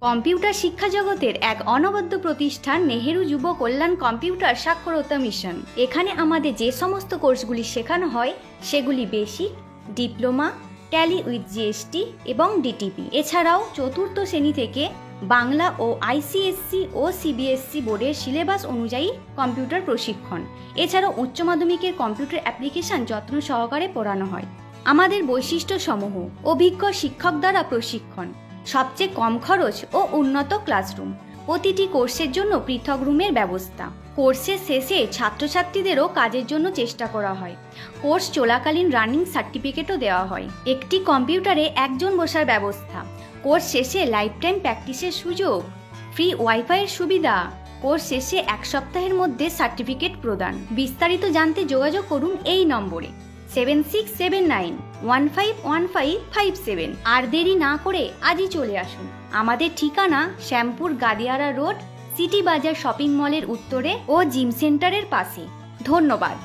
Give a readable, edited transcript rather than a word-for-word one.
Computer শিক্ষা জগতের এক অনবদ্য প্রতিষ্ঠান নেহেরু যুব কল্যাণ কম্পিউটার সাক্ষরতা মিশন। এখানে আমাদের যে সমস্ত কোর্সগুলি শেখানো হয় সেগুলি basic, diploma, tally with GST এবং ডিটিপি। এছাড়াও চতুর্থ শ্রেণী থেকে বাংলা ও আইসিএসসি ও সিবিএসসি বোর্ডের সিলেবাস অনুযায়ী কম্পিউটার প্রশিক্ষণ। এছাড়াও উচ্চ মাধ্যমিকের কম্পিউটার অ্যাপ্লিকেশন যত্ন সহকারে পড়ানো হয়। আমাদের বৈশিষ্ট্যসমূহ: অভিজ্ঞ শিক্ষক দ্বারা প্রশিক্ষণ, সবচেয়ে কম খরচ ও উন্নত ক্লাসরুম, প্রতিটি কোর্সের জন্য পৃথক রুমের ব্যবস্থা। কোর্সের শেষে ছাত্রছাত্রীদেরও কাজের জন্য চেষ্টা করা হয়। কোর্স চলাকালীন রানিং সার্টিফিকেটও দেওয়া হয়। একটি কম্পিউটারে একজন বসার ব্যবস্থা। কোর্স শেষে লাইফ টাইম প্র্যাকটিসের সুযোগ, ফ্রি ওয়াইফাইয়ের সুবিধা, কোর্স শেষে 1 সপ্তাহের মধ্যে সার্টিফিকেট প্রদান। বিস্তারিত জানতে যোগাযোগ করুন এই নম্বরে 7679151557। আর দেরি না করে আজই চলে আসুন। আমাদের ঠিকানা শ্যামপুর গাদিয়ারা রোড, সিটি বাজার শপিং মলের উত্তরে ও জিম সেন্টারের পাশে। ধন্যবাদ।